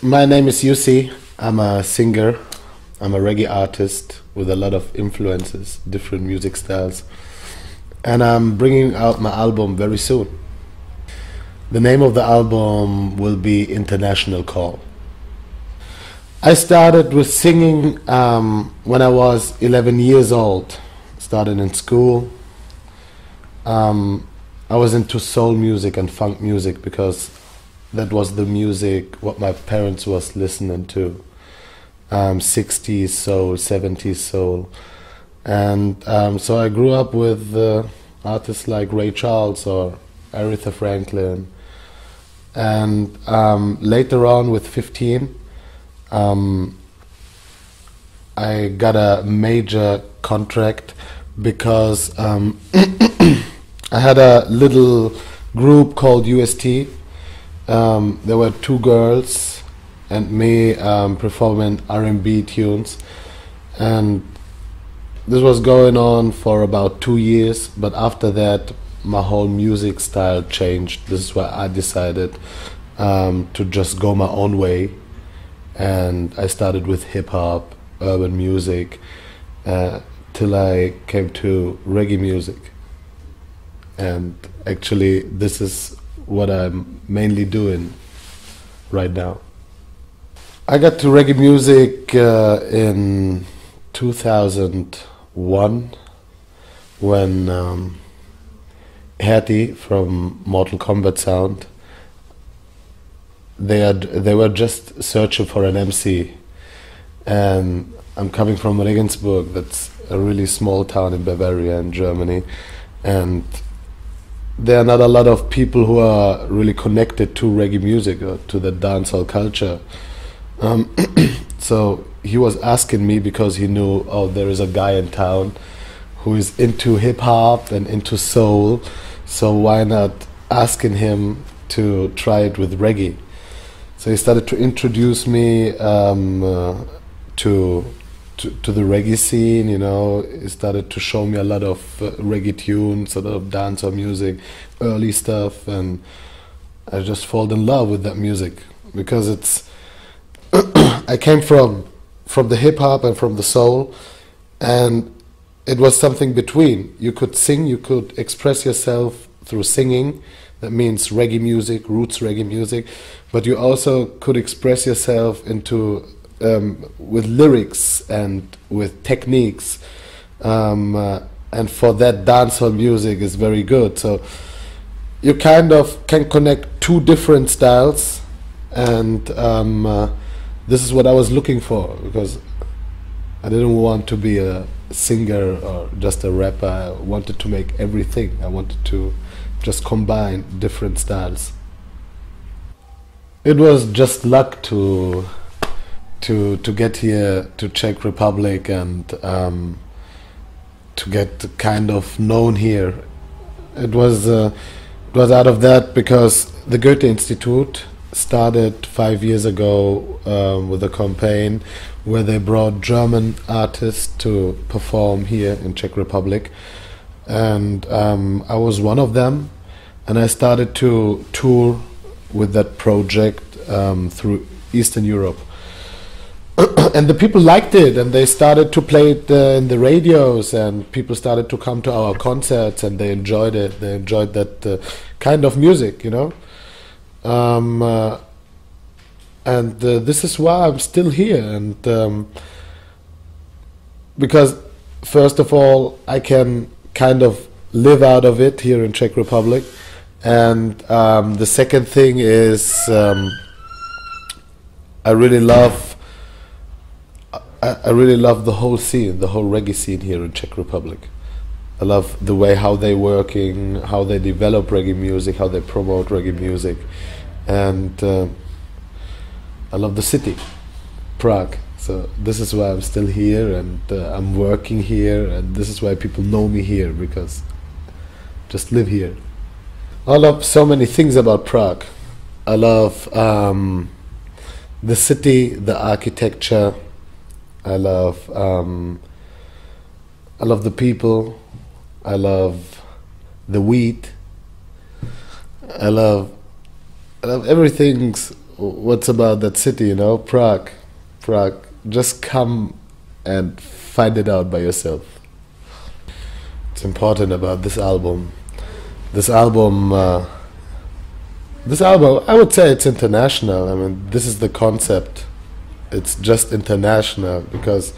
My name is U-Cee. I'm a singer. I'm a reggae artist with a lot of influences, different music styles. And I'm bringing out my album very soon. The name of the album will be International Call. I started with singing when I was 11 years old. Started in school. I was into soul music and funk music because that was the music what my parents was listening to. 60s soul, 70s soul. And so I grew up with artists like Ray Charles or Aretha Franklin. And later on with 15, I got a major contract because I had a little group called U-Cee. There were two girls and me performing R&B tunes, and this was going on for about 2 years, but after that my whole music style changed. This is why I decided to just go my own way, and I started with hip-hop, urban music, till I came to reggae music. And actually this is what I'm mainly doing right now. I got to reggae music in 2001 when Herty from Mortal Kombat Sound, they were just searching for an MC, and I'm coming from Regensburg. That's a really small town in Bavaria in Germany, and there are not a lot of people who are really connected to reggae music or to the dancehall culture. So he was asking me because he knew, oh, there is a guy in town who is into hip-hop and into soul, so why not asking him to try it with reggae? So he started to introduce me to the reggae scene, you know. He started to show me a lot of reggae tunes, a lot of dancehall music, early stuff, and I just fall in love with that music because it's I came from the hip-hop and from the soul, and it was something between. You could sing, you could express yourself through singing. That means reggae music, roots reggae music, but you also could express yourself into with lyrics and with techniques, and for that dancehall music is very good. So you kind of can connect two different styles, and this is what I was looking for, because I didn't want to be a singer or just a rapper. I wanted to make everything. I wanted to just combine different styles. It was just luck to get here to Czech Republic and to get kind of known here. It was out of that because the Goethe Institute started 5 years ago with a campaign where they brought German artists to perform here in Czech Republic, and I was one of them, and I started to tour with that project through Eastern Europe. And the people liked it, and they started to play it in the radios, and people started to come to our concerts, and they enjoyed it. They enjoyed that kind of music, you know. And this is why I'm still here, and because first of all I can kind of live out of it here in Czech Republic, and the second thing is I really love the whole scene, the whole reggae scene here in Czech Republic. I love the way how they working, how they develop reggae music, how they promote reggae music, and I love the city, Prague. So this is why I'm still here, and I'm working here, and this is why people know me here, because I just live here. I love so many things about Prague. I love the city, the architecture. I love the people. I love the wheat. I love everything what's about that city, you know, Prague. Prague. Just come and find it out by yourself. It's important about this album. This album, I would say it's international. I mean, this is the concept. It's just international because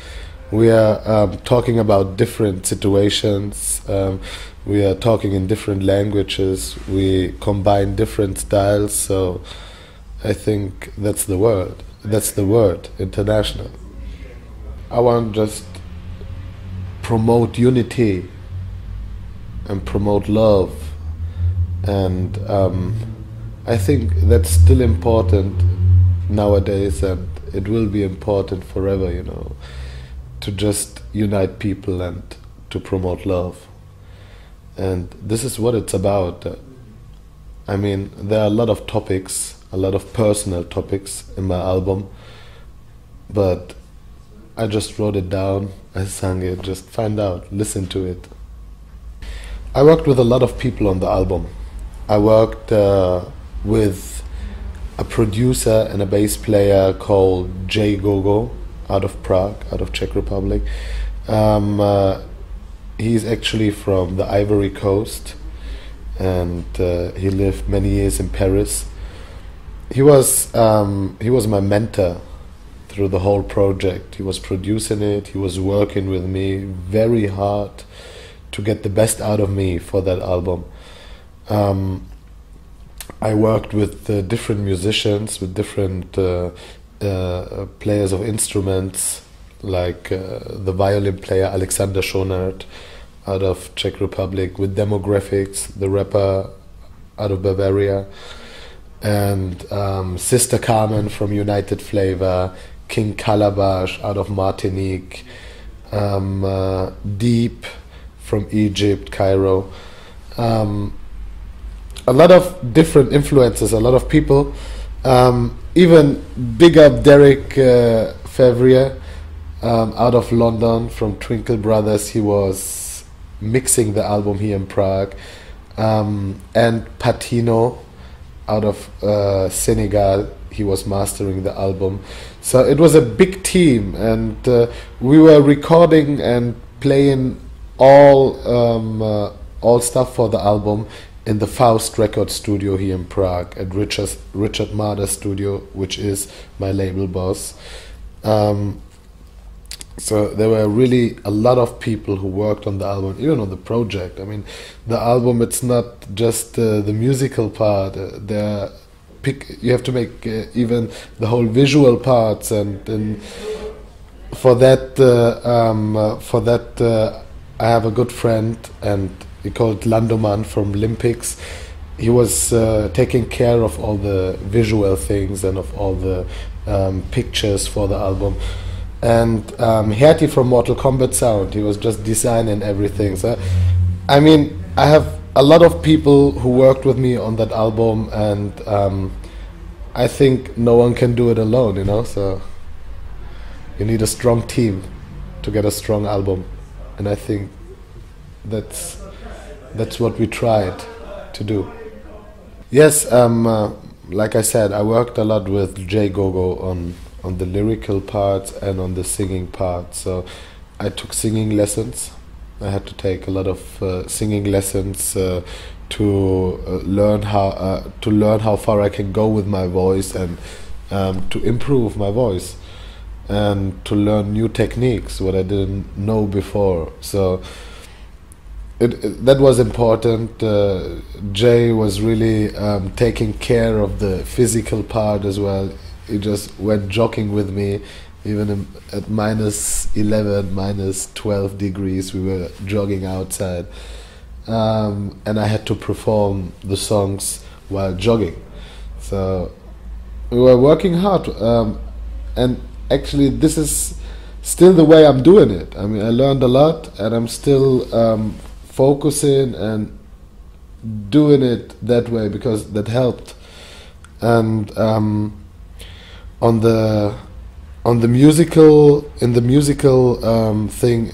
we are talking about different situations. We are talking in different languages. We combine different styles. So I think that's the word. That's the word, international. I want to just promote unity and promote love. And I think that's still important nowadays, and it will be important forever, you know, to just unite people and to promote love. And this is what it's about. I mean, there are a lot of topics, a lot of personal topics in my album, but I just wrote it down, I sang it, just find out, listen to it. I worked with a lot of people on the album. I worked with a producer and a bass player called Jago out of Prague, out of Czech Republic. He's actually from the Ivory Coast, and he lived many years in Paris. He was my mentor through the whole project. He was producing it. He was working with me very hard to get the best out of me for that album. I worked with different musicians, with different players of instruments, like the violin player Alexander Schonert out of Czech Republic, with Demographics, the rapper out of Bavaria, and Sister Carmen from United Flavor, King Calabash out of Martinique, Deep from Egypt, Cairo. A lot of different influences, a lot of people. Even big up Derek Favrier out of London from Twinkle Brothers. He was mixing the album here in Prague. And Patino out of Senegal. He was mastering the album. So it was a big team, and we were recording and playing all stuff for the album in the Faust record studio here in Prague at Richard Marder's studio, which is my label boss. So there were really a lot of people who worked on the album, even on the project. I mean, the album, it's not just the musical part. You have to make even the whole visual parts, and for that I have a good friend, and he called Landoman from Olympics. He was taking care of all the visual things and of all the pictures for the album. And Hertie from Mortal Kombat Sound, he was just designing everything. So, I mean, I have a lot of people who worked with me on that album, and I think no one can do it alone, you know. So you need a strong team to get a strong album, and I think that's what we tried to do. Yes, like I said, I worked a lot with Jay Gogo on the lyrical parts and on the singing part. So I took singing lessons. I had to take a lot of singing lessons to learn how far I can go with my voice, and to improve my voice, and to learn new techniques what I didn't know before. So that was important. Jay was really taking care of the physical part as well. He just went jogging with me, even at -11, -12 degrees. We were jogging outside, and I had to perform the songs while jogging. So we were working hard, and actually this is still the way I'm doing it. I mean, I learned a lot, and I'm still focusing and doing it that way because that helped. And in the musical thing,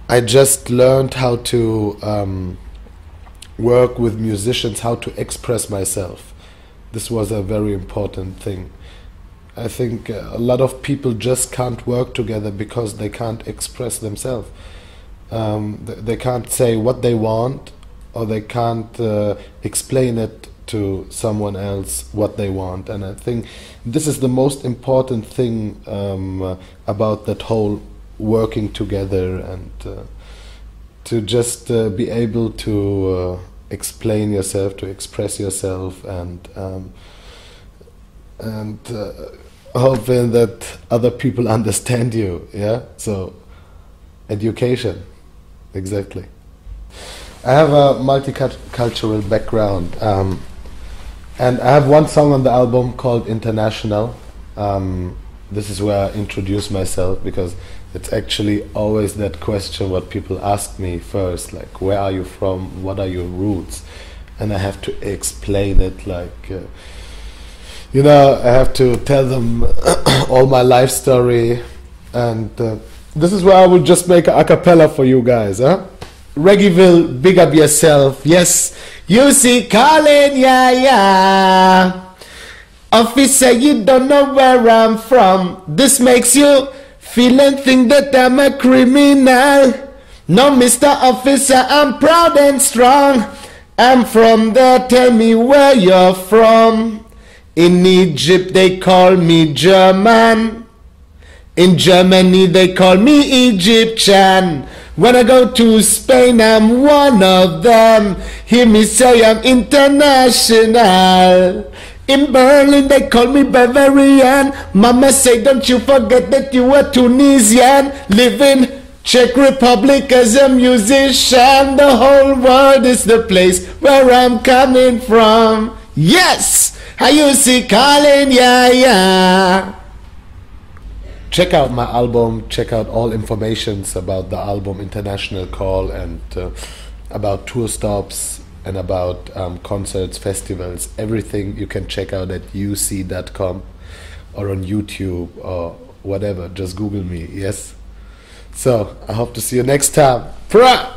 I just learned how to work with musicians, how to express myself this was a very important thing. I think a lot of people just can't work together because they can't express themselves. They can't say what they want, or they can't explain it to someone else what they want. And I think this is the most important thing about that whole working together, and to just be able to explain yourself, to express yourself, and hoping that other people understand you. Yeah, so education, exactly. I have a multicultural background, and I have one song on the album called International. This is where I introduce myself, because it's actually always that question what people ask me first, like, where are you from, what are your roots? And I have to explain it, like, you know, I have to tell them all my life story. And this is where I will just make a cappella for you guys, huh? Reggaeville, big up yourself. Yes, U-Cee calling, yeah, yeah. Officer, you don't know where I'm from. This makes you feel and think that I'm a criminal. No, Mr. Officer, I'm proud and strong. I'm from there, tell me where you're from. In Egypt they call me German. In Germany they call me Egyptian. When I go to Spain I'm one of them. Hear me say I'm international. In Berlin they call me Bavarian. Mama say don't you forget that you are Tunisian. Live in Czech Republic as a musician. The whole world is the place where I'm coming from. Yes! U-Cee calling, yeah, yeah. Check out my album, check out all informations about the album International Call, and about tour stops, and about concerts, festivals, everything you can check out at u-cee.com or on YouTube or whatever. Just Google me, yes? So, I hope to see you next time. Prague!